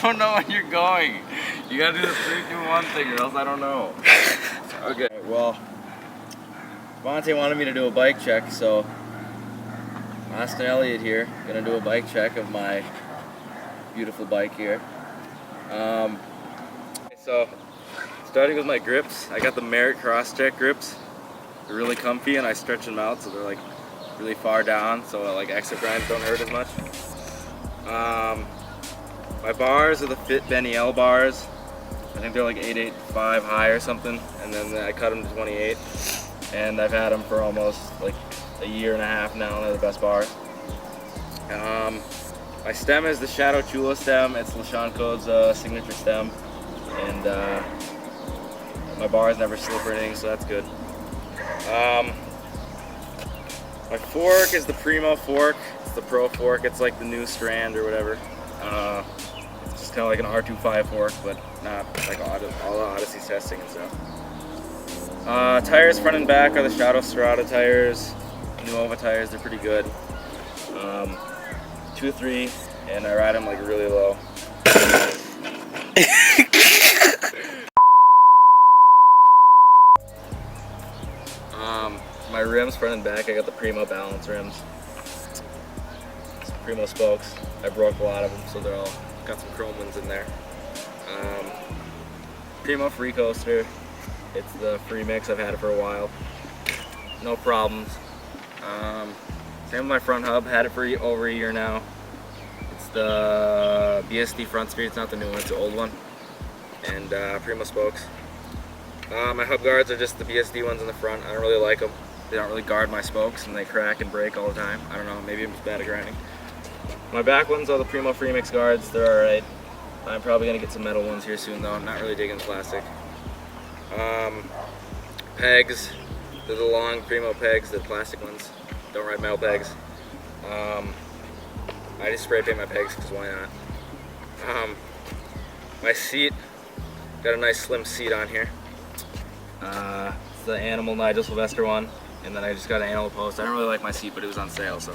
don't know when you're going. You gotta do the 3, 2, 1 thing, or else I don't know. Okay. Well, Devontae wanted me to do a bike check, so Austin Elliott here, gonna do a bike check of my beautiful bike here. So, starting with my grips, I got the Merit Crosscheck grips. They're really comfy, and I stretch them out so they're like really far down, so like exit grinds don't hurt as much. My bars are the Fit Benny L bars. I think they're like 885 high or something, and then I cut them to 28. And I've had them for almost like a year and a half now, and they're the best bars. My stem is the Shadow Chulo stem. It's Lashanko's signature stem, and my bars never slip or anything, so that's good. My fork is the Primo fork. It's the Pro fork. It's like the new Strand or whatever. It's just kind of like an R25 fork, but not like all the Odyssey's testing and stuff. Tires front and back are the Shadow Serrata tires, Nuova tires. They're pretty good. 2-3, and I ride them like really low. My rims front and back, I got the Primo balance rims. Some Primo spokes. I broke a lot of them, so they're all got some chrome ones in there. Primo free coaster. It's the free mix. I've had it for a while. No problems. Same with my front hub. Had it for over a year now. It's the BSD front screen. It's not the new one. It's the old one. And Primo spokes. My hub guards are just the BSD ones in the front. I don't really like them. They don't really guard my spokes, and they crack and break all the time. I don't know. Maybe I'm just bad at grinding. My back ones are the Primo free mix guards. They're all right. I'm probably gonna get some metal ones here soon, though. I'm not really digging plastic. Pegs. They're the long Primo pegs, the plastic ones. Don't ride metal pegs. I just spray paint my pegs because why not? My seat, got a nice slim seat on here. It's the Animal Nigel Sylvester one, and then I just got an Animal Post. I don't really like my seat, but it was on sale, so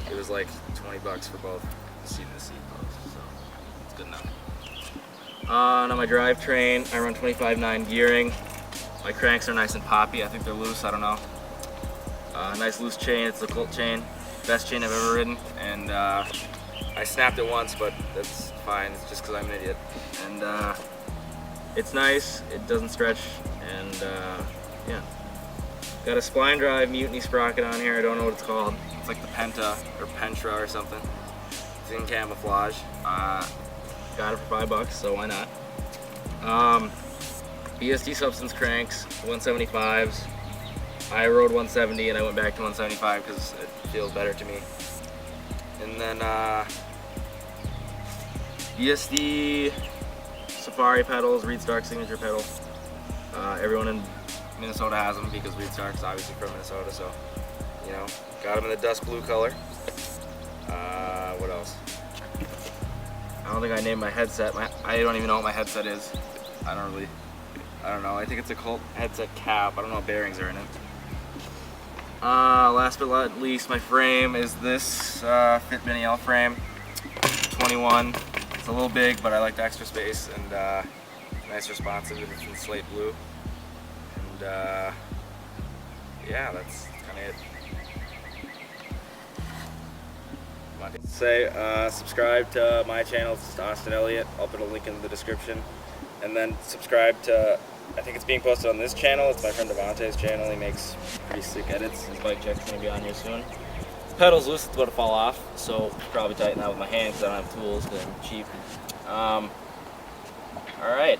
it was like 20 bucks for both the seat and the seat post, so it's good enough. On my drivetrain, I run 25/9 gearing. My cranks are nice and poppy. I think they're loose, I don't know. Nice loose chain, it's the Colt chain. Best chain I've ever ridden, and I snapped it once, but that's fine. It's just because I'm an idiot. And it's nice, it doesn't stretch, and yeah. Got a spline drive Mutiny sprocket on here. I don't know what it's called. It's like the Penta or Pentra or something. It's in camouflage. Got it for $5, so why not? BSD Substance cranks, 175s. I rode 170 and I went back to 175 because it feels better to me. And then BSD Safari pedals, Reed Stark signature pedals. Everyone in Minnesota has them because Reed Stark's obviously from Minnesota, so you know, got them in the dust blue color. What else? I don't think I named my headset. I don't even know what my headset is. I don't know. I think it's a Colt headset cap. I don't know what bearings are in it. Last but not least, my frame is this Fit Benny L frame, 21. It's a little big, but I like the extra space, and nice responsive. It's in slate blue. And yeah, that's kind of it. Subscribe to my channel. It's Austin Elliott. I'll put a link in the description. And then subscribe to, I think it's being posted on this channel. It's my friend Devontae's channel. He makes pretty sick edits. His bike check's going to be on here soon. The pedal's loose, it's about to fall off, so I'll probably tighten that with my hand because I don't have tools because I'm cheap. Alright.